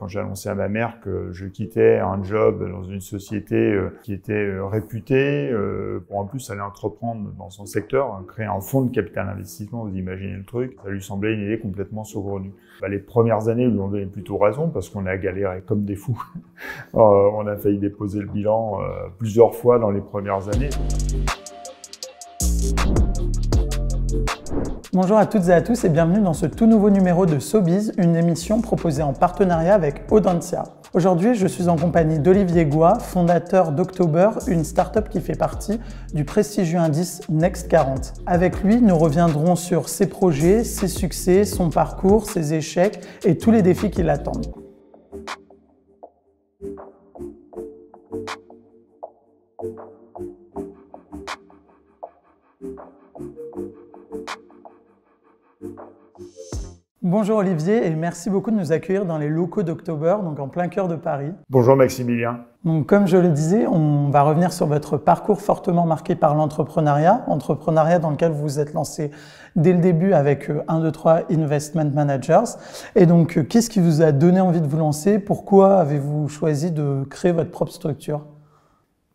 quand j'ai annoncé à ma mère que je quittais un job dans une société qui était réputée, pour en plus aller entreprendre dans son secteur, créer un fonds de capital investissement, vous imaginez le truc, ça lui semblait une idée complètement saugrenue. Les premières années lui ont donné plutôt raison parce qu'on a galéré comme des fous. On a failli déposer le bilan plusieurs fois dans les premières années. Bonjour à toutes et à tous et bienvenue dans ce tout nouveau numéro de SoBiz, une émission proposée en partenariat avec Audencia. Aujourd'hui, je suis en compagnie d'Olivier Goy, fondateur d'October, une start-up qui fait partie du prestigieux indice Next 40. Avec lui, nous reviendrons sur ses projets, ses succès, son parcours, ses échecs et tous les défis qui l'attendent. Bonjour Olivier et merci beaucoup de nous accueillir dans les locaux d'October, donc en plein cœur de Paris. Bonjour Maximilien. Donc comme je le disais, on va revenir sur votre parcours fortement marqué par l'entrepreneuriat dans lequel vous vous êtes lancé dès le début avec 1, 2, 3 Investment Managers. Et donc qu'est-ce qui vous a donné envie de vous lancer? Pourquoi avez-vous choisi de créer votre propre structure?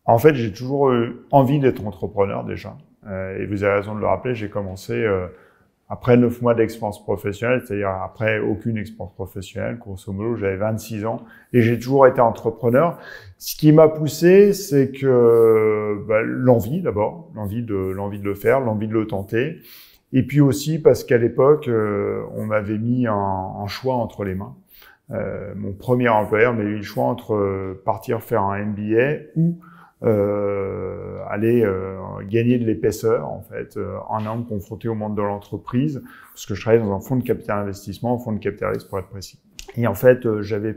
En fait, j'ai toujours eu envie d'être entrepreneur déjà. Et vous avez raison de le rappeler, j'ai commencé après 9 mois d'expérience professionnelle, c'est-à-dire après aucune expérience professionnelle, grosso modo, j'avais 26 ans et j'ai toujours été entrepreneur. Ce qui m'a poussé, c'est que l'envie d'abord, l'envie de le faire, l'envie de le tenter, et puis aussi parce qu'à l'époque, on m'avait mis un choix entre les mains. Mon premier employeur m'avait mis le choix entre partir faire un MBA ou aller gagner de l'épaisseur en fait en allant me confronter au monde de l'entreprise parce que je travaillais dans un fonds de capital investissement, un fonds de capital risque pour être précis. Et en fait j'avais,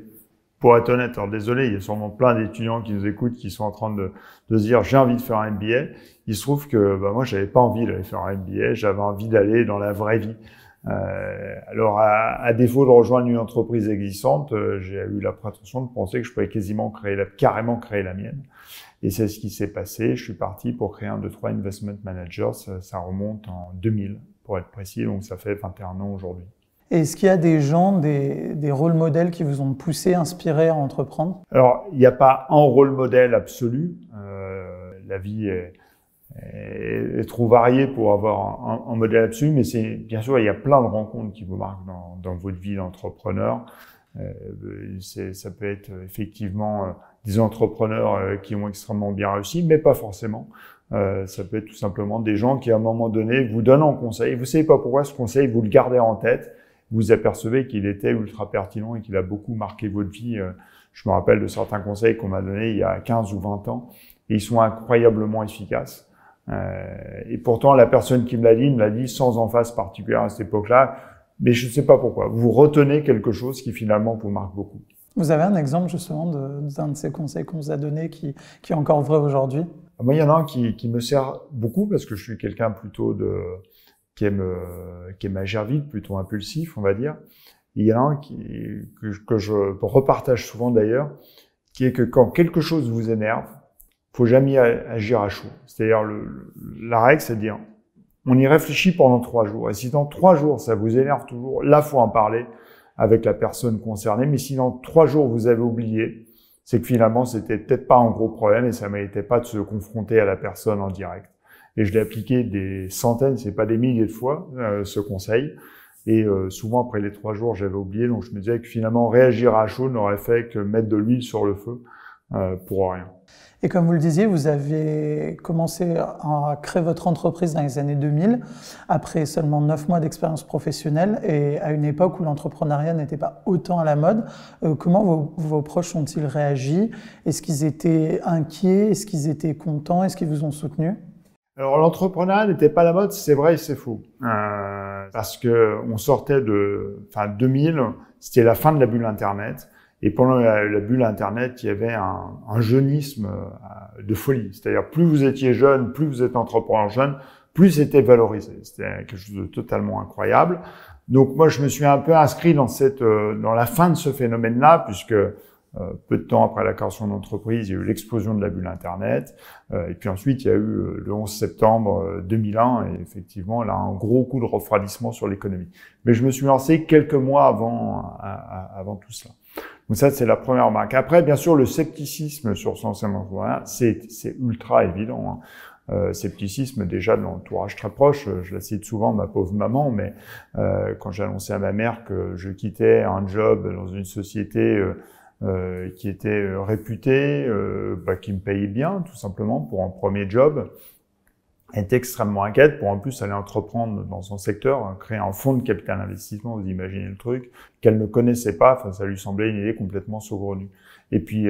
pour être honnête, alors désolé, il y a sûrement plein d'étudiants qui nous écoutent qui sont en train de se dire j'ai envie de faire un MBA. Il se trouve que moi j'avais pas envie d'aller faire un MBA, j'avais envie d'aller dans la vraie vie. Alors à défaut de rejoindre une entreprise existante, j'ai eu la prétention de penser que je pouvais carrément créer la mienne. Et c'est ce qui s'est passé. Je suis parti pour créer 1, 2, 3 Investment Managers. Ça remonte en 2000, pour être précis. Donc, ça fait 21 ans aujourd'hui. Et est-ce qu'il y a des gens, des rôles modèles qui vous ont poussé, inspiré à entreprendre? Alors, il n'y a pas un rôle modèle absolu. La vie est trop variée pour avoir un modèle absolu. Mais bien sûr, il y a plein de rencontres qui vous marquent dans votre vie d'entrepreneur. Ça peut être effectivement des entrepreneurs qui ont extrêmement bien réussi, mais pas forcément. Ça peut être tout simplement des gens qui, à un moment donné, vous donnent un conseil. Vous savez pas pourquoi ce conseil, vous le gardez en tête. Vous apercevez qu'il était ultra pertinent et qu'il a beaucoup marqué votre vie. Je me rappelle de certains conseils qu'on m'a donnés il y a 15 ou 20 ans. Et ils sont incroyablement efficaces. Et pourtant, la personne qui me l'a dit sans emphase particulière à cette époque-là. Mais je ne sais pas pourquoi. Vous retenez quelque chose qui finalement vous marque beaucoup. Vous avez un exemple justement d'un de ces conseils qu'on vous a donné qui est encore vrai aujourd'hui? Moi, il y en a un qui me sert beaucoup parce que je suis quelqu'un plutôt qui aime agir vite, plutôt impulsif, on va dire. Et il y en a un que je repartage souvent d'ailleurs, qui est que quand quelque chose vous énerve, faut jamais agir à chaud. C'est-à-dire la règle, c'est de dire on y réfléchit pendant 3 jours. Et si dans 3 jours, ça vous énerve toujours, là, faut en parler avec la personne concernée. Mais si dans 3 jours, vous avez oublié, c'est que finalement, c'était peut-être pas un gros problème et ça méritait pas de se confronter à la personne en direct. Et je l'ai appliqué des centaines, c'est pas des milliers de fois, ce conseil. Et souvent, après les 3 jours, j'avais oublié. Donc, je me disais que finalement, réagir à chaud n'aurait fait que mettre de l'huile sur le feu pour rien. Et comme vous le disiez, vous avez commencé à créer votre entreprise dans les années 2000, après seulement 9 mois d'expérience professionnelle et à une époque où l'entrepreneuriat n'était pas autant à la mode. Comment vos proches ont-ils réagi? Est-ce qu'ils étaient inquiets? Est-ce qu'ils étaient contents? Est-ce qu'ils vous ont soutenu? Alors, l'entrepreneuriat n'était pas à la mode, c'est vrai et c'est faux. Parce que on sortait 2000, c'était la fin de la bulle Internet. Et pendant la bulle Internet, il y avait un jeunisme de folie. C'est-à-dire, plus vous étiez jeune, plus vous êtes entrepreneur jeune, plus c'était valorisé. C'était quelque chose de totalement incroyable. Donc, moi, je me suis un peu inscrit dans la fin de ce phénomène-là, puisque peu de temps après la création d'entreprise, il y a eu l'explosion de la bulle Internet. Et puis ensuite, il y a eu le 11 septembre 2001, et effectivement, là, un gros coup de refroidissement sur l'économie. Mais je me suis lancé quelques mois avant tout ça. Donc ça, c'est la première remarque. Après, bien sûr, le scepticisme sur son entrepreneuriat, c'est ultra évident. Scepticisme déjà de l'entourage très proche. Je la cite souvent, ma pauvre maman, mais quand j'ai annoncé à ma mère que je quittais un job dans une société qui était réputée, qui me payait bien, tout simplement, pour un premier job, elle était extrêmement inquiète pour en plus aller entreprendre dans son secteur, créer un fonds de capital investissement, vous imaginez le truc, qu'elle ne connaissait pas, enfin ça lui semblait une idée complètement saugrenue. Et puis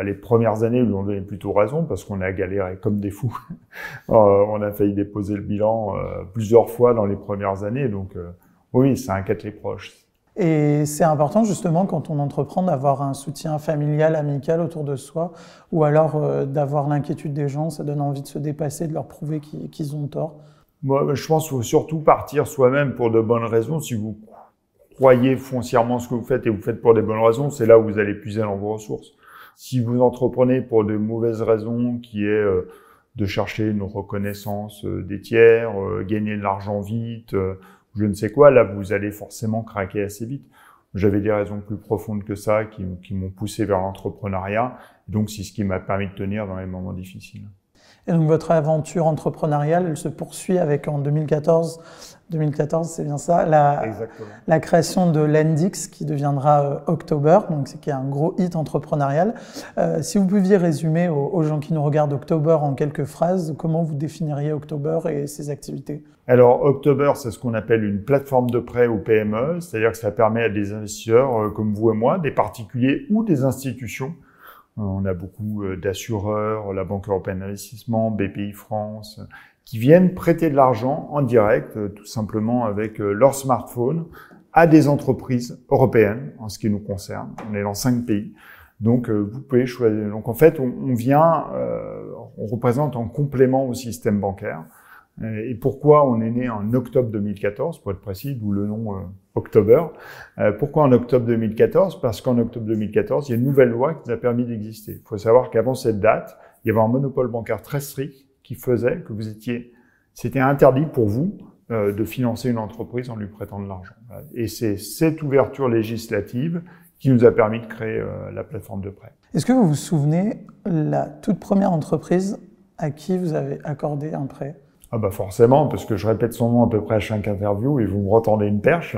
les premières années lui ont donné plutôt raison parce qu'on a galéré comme des fous. On a failli déposer le bilan plusieurs fois dans les premières années, donc oui, ça inquiète les proches. Et c'est important justement quand on entreprend d'avoir un soutien familial, amical autour de soi, ou alors d'avoir l'inquiétude des gens, ça donne envie de se dépasser, de leur prouver qu'ils ont tort. Moi, je pense qu'il faut surtout partir soi-même pour de bonnes raisons. Si vous croyez foncièrement ce que vous faites et vous faites pour des bonnes raisons, c'est là où vous allez puiser dans vos ressources. Si vous entreprenez pour de mauvaises raisons, qui est de chercher une reconnaissance des tiers, gagner de l'argent vite, je ne sais quoi, là, vous allez forcément craquer assez vite. J'avais des raisons plus profondes que ça qui m'ont poussé vers l'entrepreneuriat. Donc, c'est ce qui m'a permis de tenir dans les moments difficiles. Et donc, votre aventure entrepreneuriale, elle se poursuit avec, en 2014, c'est bien ça, la création de Lendix qui deviendra October, donc qui est un gros hit entrepreneurial. Si vous pouviez résumer aux gens qui nous regardent October en quelques phrases, comment vous définiriez October et ses activités? Alors, October, c'est ce qu'on appelle une plateforme de prêt aux PME, c'est-à-dire que ça permet à des investisseurs comme vous et moi, des particuliers ou des institutions. On a beaucoup d'assureurs, la Banque européenne d'investissement, BPI France, qui viennent prêter de l'argent en direct, tout simplement avec leur smartphone, à des entreprises européennes, en ce qui nous concerne. On est dans 5 pays. Donc, vous pouvez choisir. Donc, en fait, on représente un complément au système bancaire. Et pourquoi on est né en octobre 2014, pour être précis, d'où le nom October. Pourquoi en octobre 2014? Parce qu'en octobre 2014, il y a une nouvelle loi qui nous a permis d'exister. Il faut savoir qu'avant cette date, il y avait un monopole bancaire très strict qui faisait que c'était interdit pour vous de financer une entreprise en lui prêtant de l'argent. Et c'est cette ouverture législative qui nous a permis de créer la plateforme de prêt. Est-ce que vous vous souvenez la toute première entreprise à qui vous avez accordé un prêt? Ah bah forcément, parce que je répète son nom à peu près à chaque interview et vous me retendez une perche.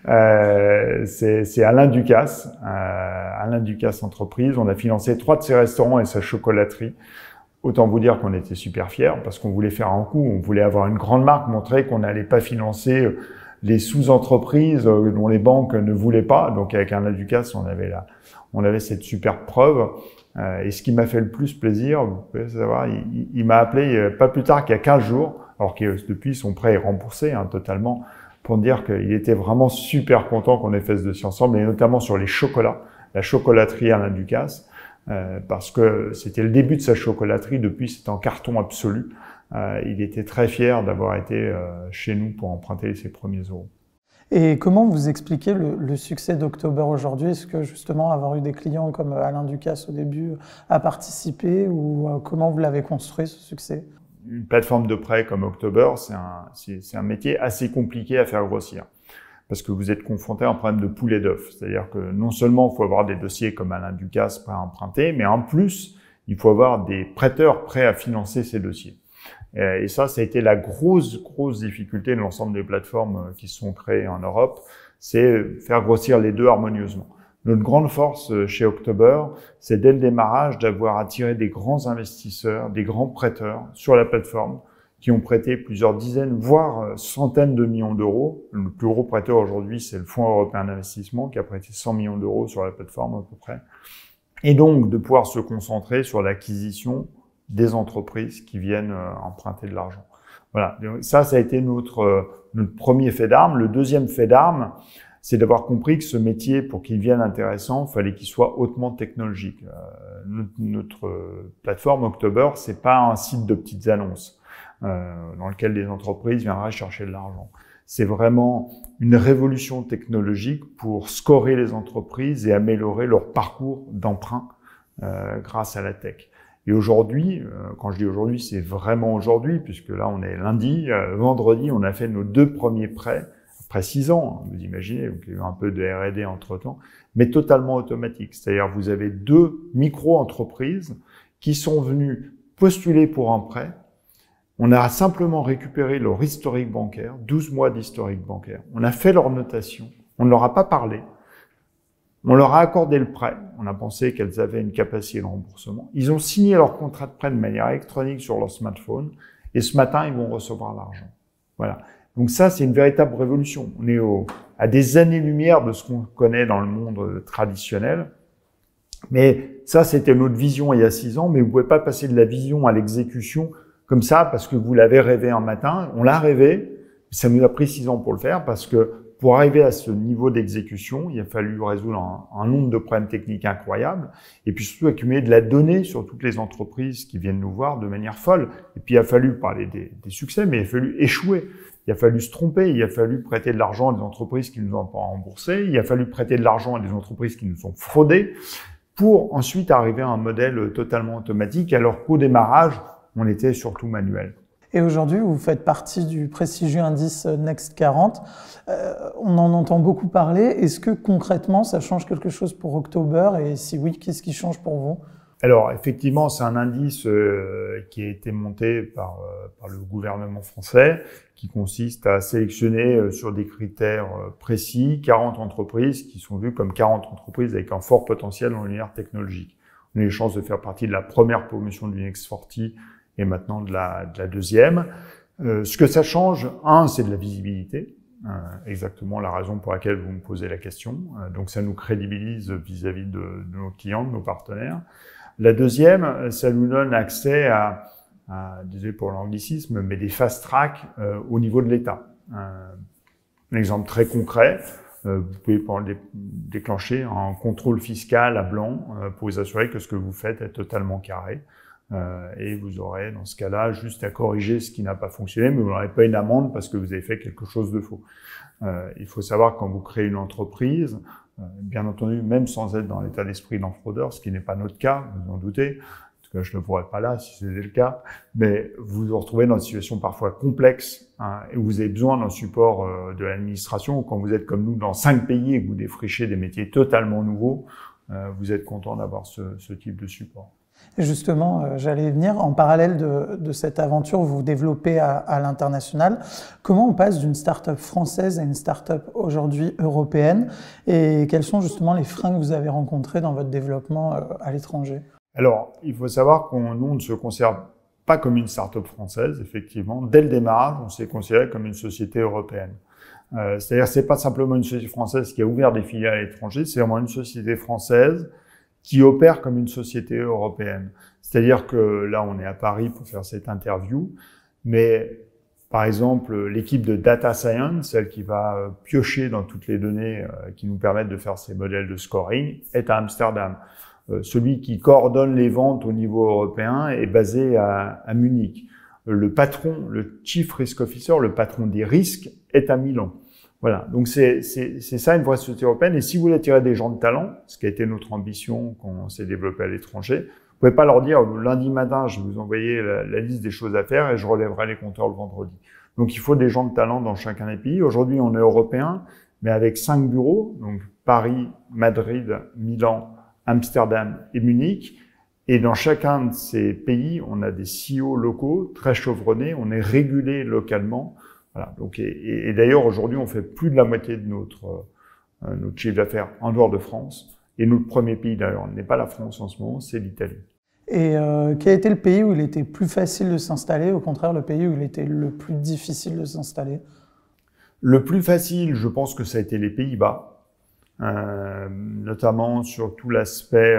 C'est Alain Ducasse, Alain Ducasse Entreprise. On a financé 3 de ses restaurants et sa chocolaterie. Autant vous dire qu'on était super fiers parce qu'on voulait faire un coup, on voulait avoir une grande marque, montrer qu'on n'allait pas financer les sous-entreprises dont les banques ne voulaient pas. Donc avec Alain Ducasse, on avait cette super preuve. Et ce qui m'a fait le plus plaisir, vous pouvez savoir, il m'a appelé pas plus tard qu'il y a 15 jours, alors que depuis son prêt est remboursé totalement, pour me dire qu'il était vraiment super content qu'on ait fait ce dossier ensemble, et notamment sur les chocolats, la chocolaterie Alain Ducasse, parce que c'était le début de sa chocolaterie, depuis c'est en carton absolu. Il était très fier d'avoir été chez nous pour emprunter ses premiers euros. Et comment vous expliquez le succès d'October aujourd'hui? Est-ce que justement avoir eu des clients comme Alain Ducasse au début a participé ou comment vous l'avez construit ce succès? Une plateforme de prêt comme October, c'est un métier assez compliqué à faire grossir parce que vous êtes confronté à un problème de poule et d'œuf. C'est-à-dire que non seulement il faut avoir des dossiers comme Alain Ducasse prêts à emprunter, mais en plus, il faut avoir des prêteurs prêts à financer ces dossiers. Et ça a été la grosse difficulté de l'ensemble des plateformes qui se sont créées en Europe, c'est faire grossir les deux harmonieusement. Notre grande force chez October, c'est dès le démarrage d'avoir attiré des grands investisseurs, des grands prêteurs sur la plateforme qui ont prêté plusieurs dizaines, voire centaines de millions d'euros. Le plus gros prêteur aujourd'hui, c'est le Fonds européen d'investissement qui a prêté 100 millions d'euros sur la plateforme à peu près. Et donc de pouvoir se concentrer sur l'acquisition des entreprises qui viennent emprunter de l'argent. Voilà, ça a été notre premier fait d'armes. Le deuxième fait d'armes, c'est d'avoir compris que ce métier, pour qu'il vienne intéressant, il fallait qu'il soit hautement technologique. Notre plateforme October, c'est pas un site de petites annonces dans lequel les entreprises viendraient chercher de l'argent. C'est vraiment une révolution technologique pour scorer les entreprises et améliorer leur parcours d'emprunt grâce à la tech. Et aujourd'hui, quand je dis aujourd'hui, c'est vraiment aujourd'hui, puisque là on est lundi, vendredi, on a fait nos 2 premiers prêts après 6 ans, vous imaginez, donc il y a eu un peu de R&D entre-temps, mais totalement automatique. C'est-à-dire vous avez 2 micro-entreprises qui sont venues postuler pour un prêt. On a simplement récupéré leur historique bancaire, 12 mois d'historique bancaire. On a fait leur notation, on ne leur a pas parlé. On leur a accordé le prêt. On a pensé qu'elles avaient une capacité de remboursement. Ils ont signé leur contrat de prêt de manière électronique sur leur smartphone. Et ce matin, ils vont recevoir l'argent. Voilà. Donc ça, c'est une véritable révolution. On est à des années-lumière de ce qu'on connaît dans le monde traditionnel. Mais ça, c'était notre vision il y a 6 ans. Mais vous pouvez pas passer de la vision à l'exécution comme ça parce que vous l'avez rêvé un matin. On l'a rêvé. Ça nous a pris 6 ans pour le faire parce que pour arriver à ce niveau d'exécution, il a fallu résoudre un nombre de problèmes techniques incroyables et puis surtout accumuler de la donnée sur toutes les entreprises qui viennent nous voir de manière folle. Et puis il a fallu parler des succès, mais il a fallu échouer. Il a fallu se tromper, il a fallu prêter de l'argent à des entreprises qui ne nous ont pas remboursé, il a fallu prêter de l'argent à des entreprises qui nous ont fraudé pour ensuite arriver à un modèle totalement automatique alors qu'au démarrage, on était surtout manuel. Et aujourd'hui, vous faites partie du prestigieux indice Next 40. On en entend beaucoup parler. Est-ce que concrètement, ça change quelque chose pour October? Et si oui, qu'est-ce qui change pour vous? Alors, effectivement, c'est un indice qui a été monté par le gouvernement français, qui consiste à sélectionner sur des critères précis 40 entreprises qui sont vues comme 40 entreprises avec un fort potentiel dans l'univers technologique. On a eu la chance de faire partie de la première promotion du Next 40 et maintenant de la deuxième. Ce que ça change, c'est de la visibilité, exactement la raison pour laquelle vous me posez la question. Donc ça nous crédibilise vis-à-vis de nos clients, de nos partenaires. La deuxième, ça nous donne accès à désolé pour l'anglicisme, mais des fast track au niveau de l'État. Un exemple très concret, vous pouvez déclencher un contrôle fiscal à blanc pour vous assurer que ce que vous faites est totalement carré. Et vous aurez dans ce cas-là juste à corriger ce qui n'a pas fonctionné, mais vous n'aurez pas une amende parce que vous avez fait quelque chose de faux. Il faut savoir que quand vous créez une entreprise, bien entendu, même sans être dans l'état d'esprit d'un fraudeur, ce qui n'est pas notre cas, vous en doutez, en tout cas je ne pourrais pas là si c'était le cas, mais vous vous retrouvez dans une situation parfois complexe et vous avez besoin d'un support de l'administration. Quand vous êtes comme nous dans 5 pays et que vous défrichez des métiers totalement nouveaux, vous êtes content d'avoir ce type de support. Et justement, j'allais y venir, en parallèle de cette aventure, vous vous développez à l'international. Comment on passe d'une start-up française à une start-up aujourd'hui européenne? Et quels sont justement les freins que vous avez rencontrés dans votre développement à l'étranger? Alors, il faut savoir qu'on ne se considère pas comme une start-up française, effectivement. Dès le démarrage, on s'est considéré comme une société européenne. C'est-à-dire que c'est pas simplement une société française qui a ouvert des filiales à l'étranger, c'est vraiment une société française qui opère comme une société européenne. C'est-à-dire que là, on est à Paris pour faire cette interview, mais par exemple, l'équipe de data science, celle qui va piocher dans toutes les données qui nous permettent de faire ces modèles de scoring, est à Amsterdam. Celui qui coordonne les ventes au niveau européen est basé à Munich. Le patron, le Chief Risk Officer, le patron des risques, est à Milan. Voilà, donc c'est ça une vraie société européenne. Et si vous voulez attirer des gens de talent, ce qui a été notre ambition quand on s'est développé à l'étranger, vous pouvez pas leur dire lundi matin, je vais vous envoyer la liste des choses à faire et je relèverai les compteurs le vendredi. Donc il faut des gens de talent dans chacun des pays. Aujourd'hui, on est européen, mais avec 5 bureaux, donc Paris, Madrid, Milan, Amsterdam et Munich. Et dans chacun de ces pays, on a des CEO locaux très chevronnés, on est régulé localement. Voilà. Donc, et d'ailleurs, aujourd'hui, on fait plus de la moitié de notre chiffre d'affaires en dehors de France. Et notre premier pays, d'ailleurs, n'est pas la France en ce moment, c'est l'Italie. Et quel était le pays où il était plus facile de s'installer, au contraire, le pays où il était le plus difficile de s'installer? Le plus facile, je pense que ça a été les Pays-Bas, notamment sur tout l'aspect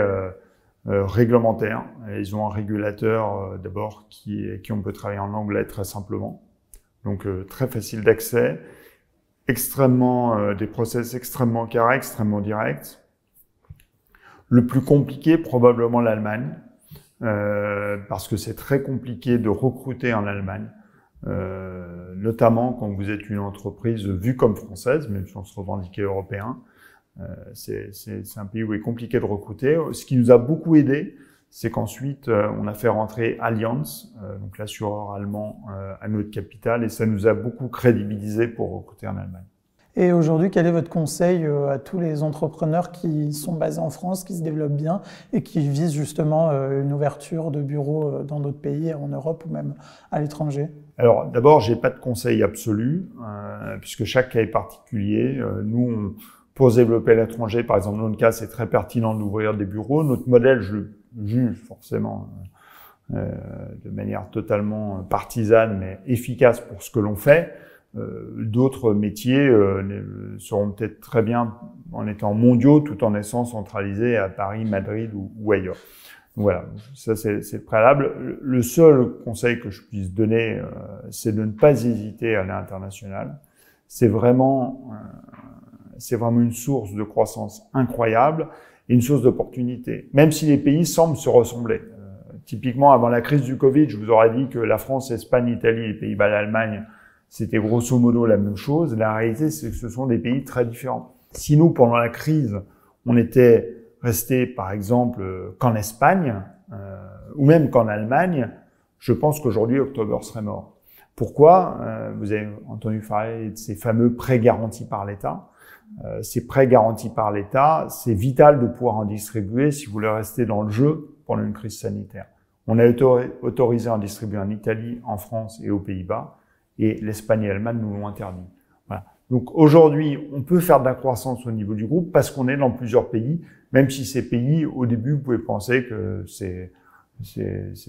réglementaire. Ils ont un régulateur, d'abord, qui on peut travailler en anglais très simplement. Donc très facile d'accès, des process extrêmement carrés, extrêmement directs. Le plus compliqué, probablement l'Allemagne, parce que c'est très compliqué de recruter en Allemagne, notamment quand vous êtes une entreprise vue comme française, même si on se revendiquait européen. C'est un pays où il est compliqué de recruter. Ce qui nous a beaucoup aidé, c'est qu'ensuite, on a fait rentrer Allianz, donc l'assureur allemand, à notre capitale, et ça nous a beaucoup crédibilisé pour recruter en Allemagne. Et aujourd'hui, quel est votre conseil à tous les entrepreneurs qui sont basés en France, qui se développent bien et qui visent justement une ouverture de bureaux dans d'autres pays, en Europe ou même à l'étranger? Alors d'abord, j'ai pas de conseil absolu, puisque chaque cas est particulier. Pour se développer à l'étranger, par exemple, dans notre cas, c'est très pertinent d'ouvrir des bureaux. Notre modèle, je le juge forcément de manière totalement partisane, mais efficace pour ce que l'on fait. D'autres métiers seront peut-être très bien en étant mondiaux tout en étant centralisés à Paris, Madrid ou ailleurs. Donc voilà, ça c'est le préalable. Le seul conseil que je puisse donner, c'est de ne pas hésiter à l'international. C'est vraiment une source de croissance incroyable et une source d'opportunité, même si les pays semblent se ressembler. Typiquement, avant la crise du Covid, je vous aurais dit que la France, l'Espagne, l'Italie, les Pays-Bas, l'Allemagne, c'était grosso modo la même chose. La réalité, c'est que ce sont des pays très différents. Si nous, pendant la crise, on était resté, par exemple, qu'en Espagne, ou même qu'en Allemagne, je pense qu'aujourd'hui, October serait mort. Pourquoi? Vous avez entendu parler de ces fameux prêts garantis par l'État. Ces prêts garantis par l'État, c'est vital de pouvoir en distribuer si vous voulez rester dans le jeu pendant une crise sanitaire. On a autorisé à en distribuer en Italie, en France et aux Pays-Bas. Et l'Espagne et l'Allemagne nous l'ont interdit. Voilà. Donc aujourd'hui, on peut faire de la croissance au niveau du groupe parce qu'on est dans plusieurs pays, même si ces pays, au début, vous pouvez penser que c'est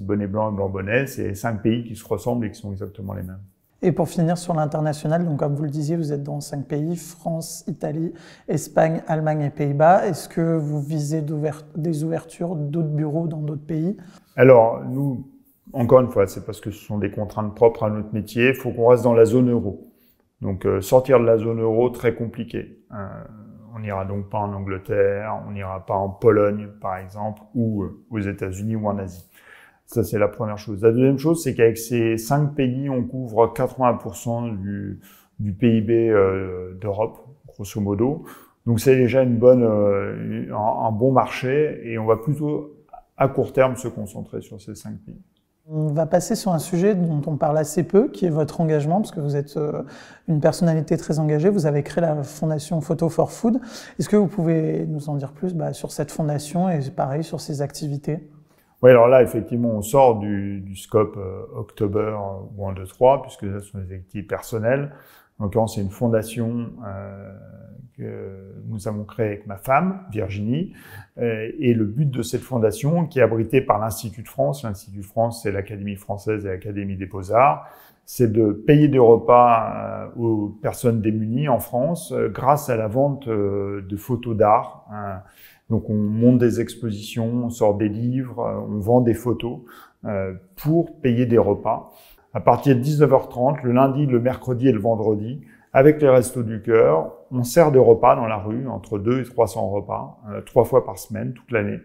bonnet blanc et blanc bonnet, c'est 5 pays qui se ressemblent et qui sont exactement les mêmes. Et pour finir sur l'international, donc comme vous le disiez, vous êtes dans 5 pays, France, Italie, Espagne, Allemagne et Pays-Bas. Est-ce que vous visez des ouvertures d'autres bureaux dans d'autres pays? Alors, nous, encore une fois, c'est parce que ce sont des contraintes propres à notre métier. Il faut qu'on reste dans la zone euro. Donc, sortir de la zone euro, très compliqué. On n'ira donc pas en Angleterre, on n'ira pas en Pologne, par exemple, ou aux États-Unis ou en Asie. Ça, c'est la première chose. La deuxième chose, c'est qu'avec ces 5 pays, on couvre 80% du PIB d'Europe, grosso modo. Donc, c'est déjà un bon marché et on va plutôt, à court terme, se concentrer sur ces 5 pays. On va passer sur un sujet dont on parle assez peu, qui est votre engagement, parce que vous êtes une personnalité très engagée. Vous avez créé la fondation Photo for Food. Est-ce que vous pouvez nous en dire plus sur cette fondation et pareil sur ses activités? Oui, alors là, effectivement, on sort du scope October ou 1, 2, 3, puisque ce sont des activités personnelles. En l'occurrence, c'est une fondation que nous avons créée avec ma femme, Virginie. Et le but de cette fondation, qui est abritée par l'Institut de France, l'Institut de France, c'est l'Académie française et l'Académie des beaux-arts, c'est de payer des repas aux personnes démunies en France grâce à la vente de photos d'art. Donc on monte des expositions, on sort des livres, on vend des photos pour payer des repas. À partir de 19h30, le lundi, le mercredi et le vendredi, avec les Restos du Cœur, on sert des repas dans la rue, entre 200 et 300 repas, 3 fois par semaine, toute l'année.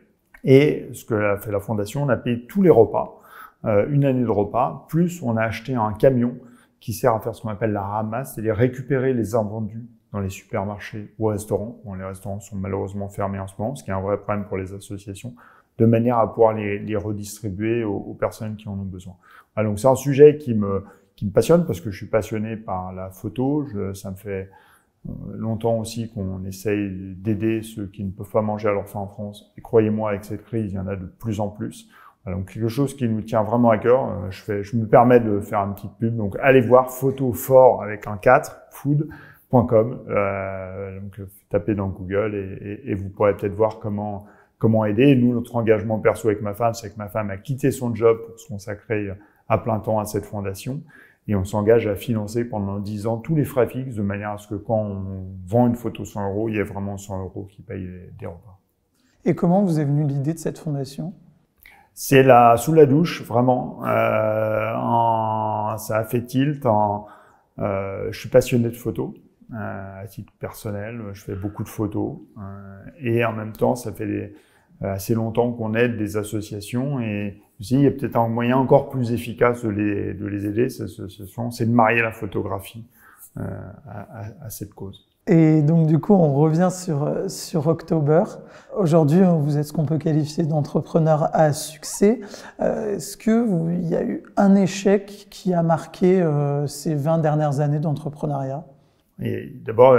Et ce que a fait la fondation, on a payé tous les repas, une année de repas, plus on a acheté un camion qui sert à faire ce qu'on appelle la ramasse, c'est-à-dire récupérer les invendus dans les supermarchés ou restaurants. Bon, les restaurants sont malheureusement fermés en ce moment, ce qui est un vrai problème pour les associations, de manière à pouvoir les redistribuer aux personnes qui en ont besoin. Voilà, donc c'est un sujet qui me passionne parce que je suis passionné par la photo. Ça me fait longtemps aussi qu'on essaye d'aider ceux qui ne peuvent pas manger à leur faim en France. Et croyez-moi, avec cette crise, il y en a de plus en plus. Voilà, donc quelque chose qui nous tient vraiment à cœur. Je me permets de faire une petite pub. Donc allez voir photofort avec un 4, food.com. Donc tapez dans Google et vous pourrez peut-être voir comment aider. Et nous, notre engagement perso avec ma femme, c'est que ma femme a quitté son job pour se consacrer à plein temps à cette fondation. Et on s'engage à financer pendant 10 ans tous les frais fixes de manière à ce que quand on vend une photo 100 €, il y ait vraiment 100 € qui payent des repas. Et comment vous est venue l'idée de cette fondation? C'est sous la douche, vraiment. Ça a fait tilt. Je suis passionné de photos. À titre personnel, je fais beaucoup de photos. Et en même temps, ça fait assez longtemps qu'on aide des associations et aussi, il y a peut-être un moyen encore plus efficace de les aider, c'est de marier la photographie à cette cause. Et donc du coup, on revient sur October. Aujourd'hui, vous êtes ce qu'on peut qualifier d'entrepreneur à succès. Est-ce qu'il y a eu un échec qui a marqué ces 20 dernières années d'entrepreneuriat? Et d'abord,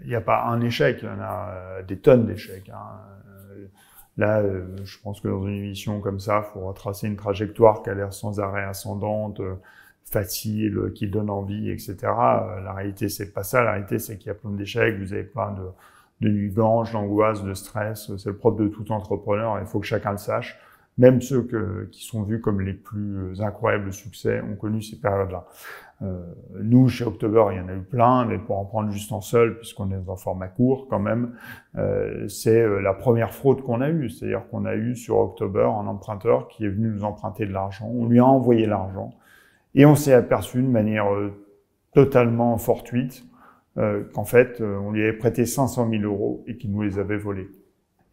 il n'y a pas un échec, il y en a des tonnes d'échecs. Là, je pense que dans une émission comme ça, il faut retracer une trajectoire qui a l'air sans arrêt ascendante, facile, qui donne envie, etc. La réalité, c'est pas ça. La réalité, c'est qu'il y a plein d'échecs, vous avez plein de nuits blanches, d'angoisse, de stress. C'est le propre de tout entrepreneur. Il faut que chacun le sache. Même ceux qui sont vus comme les plus incroyables succès ont connu ces périodes-là. Nous, chez October, il y en a eu plein, mais pour en prendre juste un seul, puisqu'on est dans un format court quand même, c'est la première fraude qu'on a eue. C'est-à-dire qu'on a eu sur October un emprunteur qui est venu nous emprunter de l'argent. On lui a envoyé l'argent et on s'est aperçu de manière totalement fortuite qu'en fait, on lui avait prêté 500 000 € et qu'il nous les avait volés.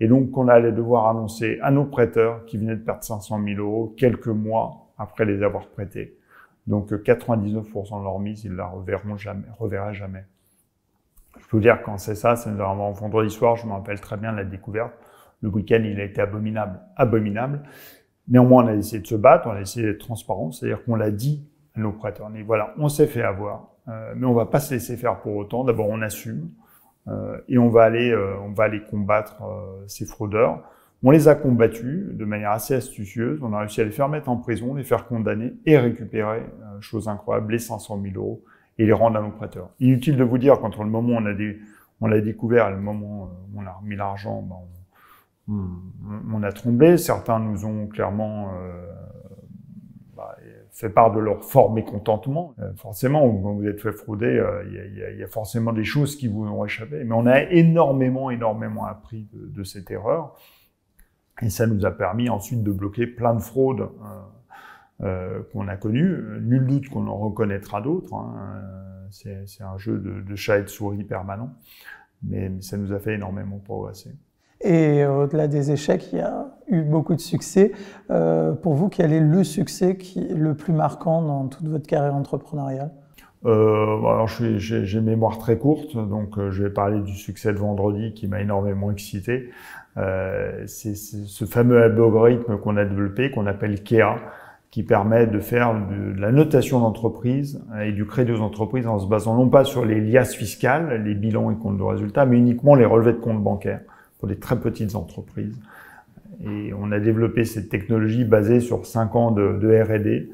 Et donc, on allait devoir annoncer à nos prêteurs qui venaient de perdre 500 000 € quelques mois après les avoir prêtés. Donc, 99% de leur mise, ils la reverraient jamais. Je peux vous dire, quand c'est ça, c'est vraiment vendredi soir, je me rappelle très bien de la découverte. Le week-end, il a été abominable. Néanmoins, on a essayé de se battre, on a essayé d'être transparent, c'est-à-dire qu'on l'a dit à nos prêteurs. On dit, voilà, on s'est fait avoir, mais on va pas se laisser faire pour autant. D'abord, on assume. Et on va aller combattre ces fraudeurs. On les a combattus de manière assez astucieuse. On a réussi à les faire mettre en prison, les faire condamner et récupérer, chose incroyable, les 500 000 € et les rendre à nos prêteurs. Inutile de vous dire, qu'entre le moment où on l'a découvert et le moment où on a remis l'argent, on a tremblé. Certains nous ont clairement fait part de leur fort mécontentement. Forcément, quand vous êtes fait frauder, il y a forcément des choses qui vous ont échappé. Mais on a énormément appris de cette erreur. Et ça nous a permis ensuite de bloquer plein de fraudes qu'on a connues. Nul doute qu'on en reconnaîtra d'autres. C'est un jeu de chat et de souris permanent. Mais ça nous a fait énormément progresser. Et au-delà des échecs, il y a eu beaucoup de succès. Pour vous, quel est le succès le plus marquant dans toute votre carrière entrepreneuriale ? Alors j'ai une mémoire très courte, donc je vais parler du succès de vendredi qui m'a énormément excité. C'est ce fameux algorithme qu'on a développé, qu'on appelle KEA, qui permet de faire de la notation d'entreprise et du crédit aux entreprises en se basant non pas sur les liasses fiscales, les bilans et comptes de résultats, mais uniquement les relevés de comptes bancaires pour des très petites entreprises. Et on a développé cette technologie basée sur 5 ans de R&D.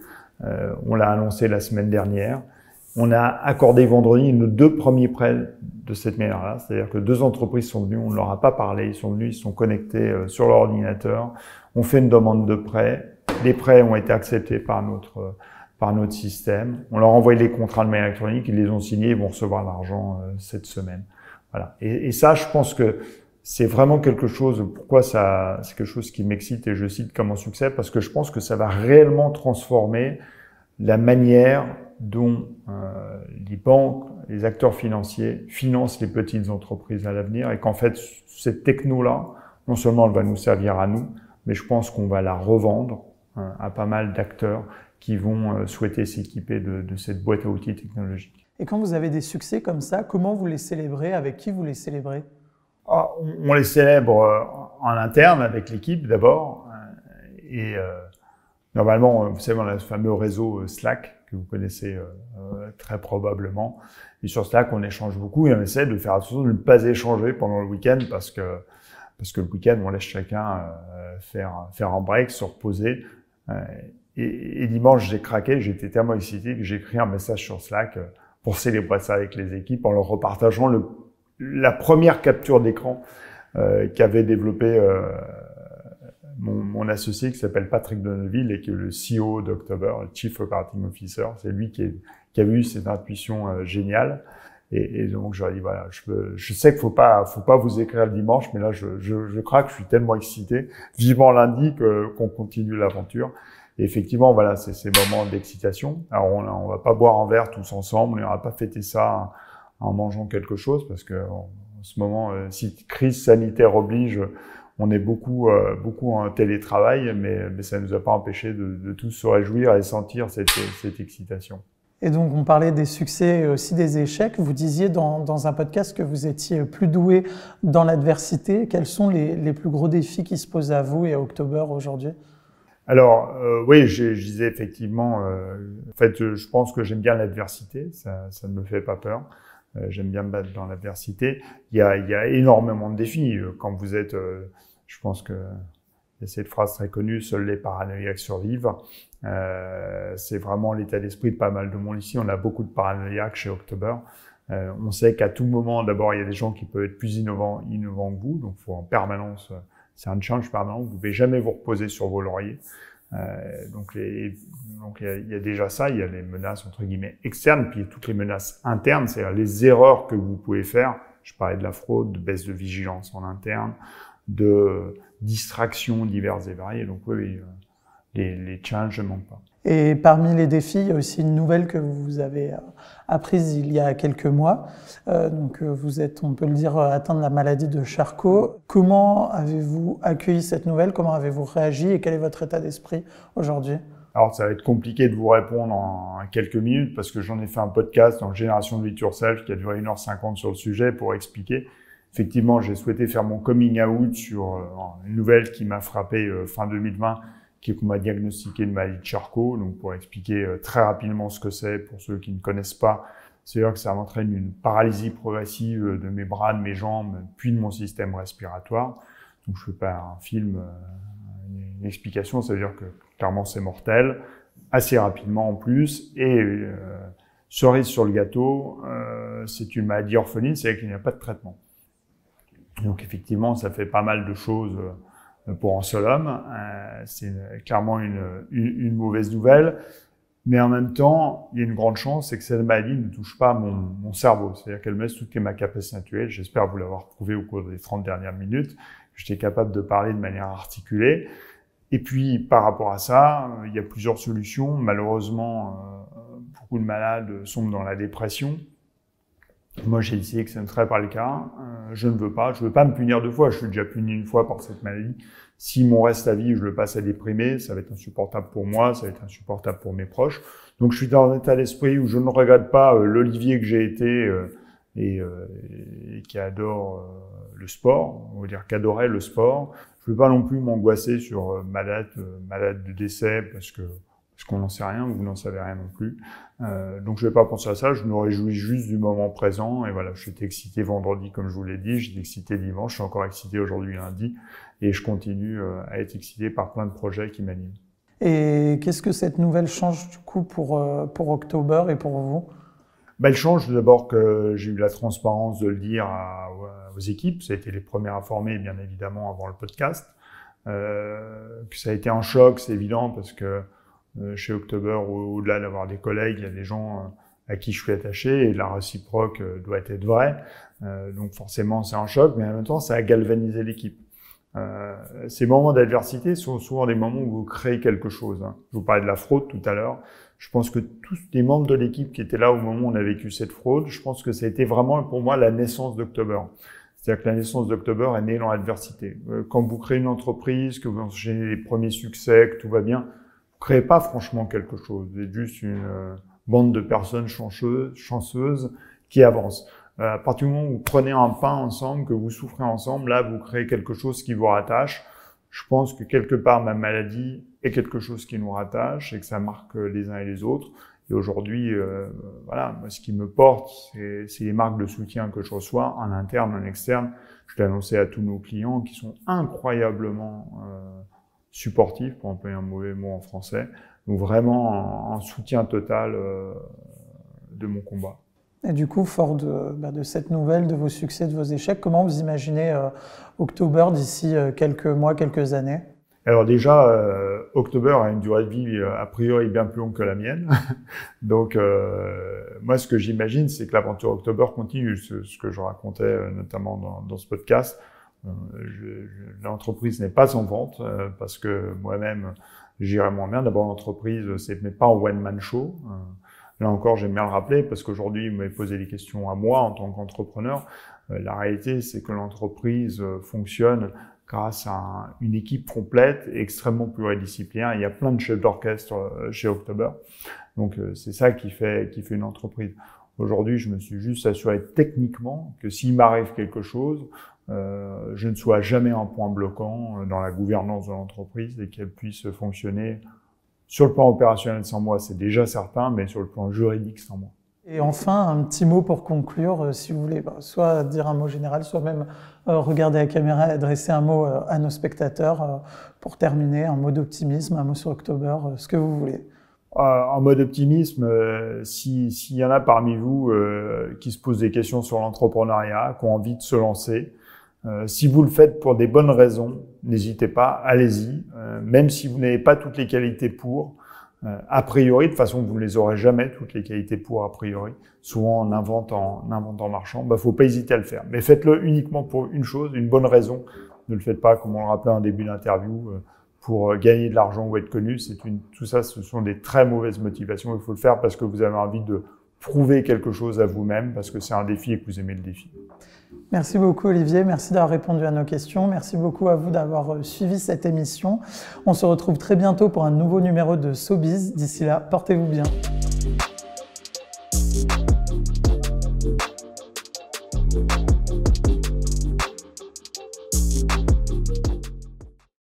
On l'a annoncé la semaine dernière. On a accordé vendredi nos 2 premiers prêts de cette manière-là. C'est-à-dire que 2 entreprises sont venues, on ne leur a pas parlé, ils sont venus, ils sont connectés sur leur ordinateur. On fait une demande de prêt. Les prêts ont été acceptés par notre système. On leur a envoyé les contrats de manière électronique, ils les ont signés, ils vont recevoir l'argent cette semaine. Voilà. Et ça, je pense que c'est vraiment quelque chose, c'est quelque chose qui m'excite et je cite comme un succès parce que je pense que ça va réellement transformer la manière dont les banques, les acteurs financiers financent les petites entreprises à l'avenir et qu'en fait, cette techno-là, non seulement elle va nous servir à nous, mais je pense qu'on va la revendre à pas mal d'acteurs qui vont souhaiter s'équiper de cette boîte à outils technologique. Et quand vous avez des succès comme ça, comment vous les célébrez? Avec qui vous les célébrez? On les célèbre en interne avec l'équipe d'abord. Et normalement, vous savez, on a ce fameux réseau Slack que vous connaissez très probablement. Et sur Slack, on échange beaucoup et on essaie de faire attention de ne pas échanger pendant le week-end parce que le week-end, on laisse chacun faire un break, se reposer. Et dimanche, j'ai craqué, j'étais tellement excité que j'ai écrit un message sur Slack pour célébrer ça avec les équipes en leur repartageant la première capture d'écran qu'avait développé mon associé qui s'appelle Patrick Donneville et qui est le CEO d'October, le Chief Operating Officer. C'est lui qui a eu cette intuition géniale. Et donc, j'aurais dit, voilà, je sais qu'il faut pas vous écrire le dimanche, mais là, je craque, je suis tellement excité. Vivement lundi qu'on continue l'aventure. Et effectivement, voilà, c'est ces moments d'excitation. Alors, on va pas boire un verre tous ensemble, on va pas fêter ça en mangeant quelque chose parce que en ce moment, si crise sanitaire oblige, on est beaucoup en télétravail, mais ça nous a pas empêché de tous se réjouir et sentir cette excitation. Et donc, on parlait des succès et aussi des échecs. Vous disiez dans un podcast que vous étiez plus doué dans l'adversité. Quels sont les plus gros défis qui se posent à vous et à October aujourd'hui? Alors, oui, je disais effectivement, en fait, je pense que j'aime bien l'adversité, ça ne me fait pas peur. J'aime bien me battre dans l'adversité. Il y a énormément de défis. Quand vous êtes, je pense que il y a cette phrase très connue, seuls les paranoïaques survivent. C'est vraiment l'état d'esprit de pas mal de monde ici. On a beaucoup de paranoïaques chez October. On sait qu'à tout moment, d'abord, il y a des gens qui peuvent être plus innovants que vous. Donc, faut en permanence, c'est un challenge permanent. Vous ne pouvez jamais vous reposer sur vos lauriers. Donc il y a déjà ça, il y a les menaces entre guillemets externes, puis toutes les menaces internes, c'est-à-dire les erreurs que vous pouvez faire. Je parlais de la fraude, de baisse de vigilance en interne, de distractions diverses et variées. Donc oui, les challenges ne manquent pas. Et parmi les défis, il y a aussi une nouvelle que vous avez apprise il y a quelques mois. Donc vous êtes, on peut le dire, atteint de la maladie de Charcot. Comment avez-vous accueilli cette nouvelle? Comment avez-vous réagi et quel est votre état d'esprit aujourd'hui? Alors ça va être compliqué de vous répondre en quelques minutes parce que j'en ai fait un podcast dans Génération de It Yourself qui a duré 1h50 sur le sujet pour expliquer. Effectivement, j'ai souhaité faire mon coming out sur une nouvelle qui m'a frappé fin 2020, qui est qu'on m'a diagnostiqué une maladie de Charcot. Donc, pour expliquer très rapidement ce que c'est, pour ceux qui ne connaissent pas, c'est-à-dire que ça entraîne une paralysie progressive de mes bras, de mes jambes, puis de mon système respiratoire. Donc, je fais pas un film, une explication, ça veut dire que clairement c'est mortel, assez rapidement en plus, et cerise sur le gâteau, c'est une maladie orpheline, c'est-à-dire qu'il n'y a pas de traitement. Donc, effectivement, ça fait pas mal de choses pour un seul homme. C'est clairement une mauvaise nouvelle. Mais en même temps, il y a une grande chance, c'est que cette maladie ne touche pas mon cerveau. C'est-à-dire qu'elle me laisse toute ma capacité intellectuelle. J'espère vous l'avoir prouvé au cours des 30 dernières minutes. J'étais capable de parler de manière articulée. Et puis, par rapport à ça, il y a plusieurs solutions. Malheureusement, beaucoup de malades sombrent dans la dépression. Moi, j'ai décidé que ce ne serait pas le cas. Je ne veux pas. Je veux pas me punir deux fois. Je suis déjà puni une fois par cette maladie. Si mon reste à vivre, je le passe à déprimer, ça va être insupportable pour moi, ça va être insupportable pour mes proches. Donc, je suis dans un état d'esprit où je ne regrette pas l'Olivier que j'ai été et qui adore le sport. On va dire qu'adorait le sport. Je veux pas non plus m'angoisser sur malade de décès parce qu'on n'en sait rien, vous n'en savez rien non plus. Donc je vais pas penser à ça, je me réjouis juste du moment présent. Et voilà, j'étais excité vendredi comme je vous l'ai dit, j'étais excité dimanche, je suis encore excité aujourd'hui lundi. Et je continue à être excité par plein de projets qui m'animent. Et qu'est-ce que cette nouvelle change du coup pour October et pour vous? Elle change d'abord que j'ai eu la transparence de le dire aux équipes. Ça a été les premiers informés, bien évidemment, avant le podcast. Que ça a été un choc, c'est évident, parce que chez October, au-delà d'avoir des collègues, il y a des gens à qui je suis attaché et la réciproque doit être vraie. Donc forcément, c'est un choc, mais en même temps, ça a galvanisé l'équipe. Ces moments d'adversité sont souvent des moments où vous créez quelque chose. Je vous parlais de la fraude tout à l'heure. Je pense que tous les membres de l'équipe qui étaient là au moment où on a vécu cette fraude, je pense que ça a été vraiment pour moi la naissance d'October. C'est-à-dire que la naissance d'October est née dans l'adversité. Quand vous créez une entreprise, que vous enchaînez les premiers succès, que tout va bien, vous créez pas franchement quelque chose. Vous êtes juste une bande de personnes chanceuses qui avancent. À partir du moment où vous prenez un pain ensemble, que vous souffrez ensemble, là, vous créez quelque chose qui vous rattache. Je pense que quelque part, ma maladie est quelque chose qui nous rattache et que ça marque les uns et les autres. Et aujourd'hui, voilà, moi, ce qui me porte, c'est les marques de soutien que je reçois, en interne, en externe. Je l'ai annoncé à tous nos clients qui sont incroyablement supportifs, pour employer un mauvais mot en français. Donc vraiment un soutien total de mon combat. Et du coup, fort de cette nouvelle, de vos succès, de vos échecs, comment vous imaginez October d'ici quelques mois, quelques années? Alors déjà, October a une durée de vie a priori bien plus longue que la mienne. Donc moi, ce que j'imagine, c'est que l'aventure October continue. Ce que je racontais notamment dans ce podcast. L'entreprise n'est pas en vente parce que moi-même, j'irais moins bien. D'abord, l'entreprise, c'est pas un one-man show. Là encore, j'aime bien le rappeler parce qu'aujourd'hui, vous m'avez posé des questions à moi en tant qu'entrepreneur. La réalité, c'est que l'entreprise fonctionne grâce à une équipe complète et extrêmement pluridisciplinaire. Il y a plein de chefs d'orchestre chez October. Donc, c'est ça qui fait une entreprise. Aujourd'hui, je me suis juste assuré techniquement que s'il m'arrive quelque chose, je ne sois jamais un point bloquant dans la gouvernance de l'entreprise et qu'elle puisse fonctionner sur le plan opérationnel sans moi, c'est déjà certain, mais sur le plan juridique sans moi. Et enfin, un petit mot pour conclure, si vous voulez, soit dire un mot général, soit même regarder la caméra et adresser un mot à nos spectateurs pour terminer, un mot d'optimisme, un mot sur October, ce que vous voulez. En mode optimisme, s'il y en a parmi vous qui se posent des questions sur l'entrepreneuriat, qui ont envie de se lancer, si vous le faites pour des bonnes raisons, n'hésitez pas, allez-y. Même si vous n'avez pas toutes les qualités pour, a priori, de toute façon, vous ne les aurez jamais, toutes les qualités pour a priori. Souvent, en inventant marchand, faut pas hésiter à le faire. Mais faites-le uniquement pour une chose, une bonne raison. Ne le faites pas, comme on le rappelait en début d'interview, pour gagner de l'argent ou être connu. Tout ça, ce sont des très mauvaises motivations. Il faut le faire parce que vous avez envie de prouver quelque chose à vous-même, parce que c'est un défi et que vous aimez le défi. Merci beaucoup Olivier, merci d'avoir répondu à nos questions. Merci beaucoup à vous d'avoir suivi cette émission. On se retrouve très bientôt pour un nouveau numéro de SoBiz. D'ici là, portez-vous bien.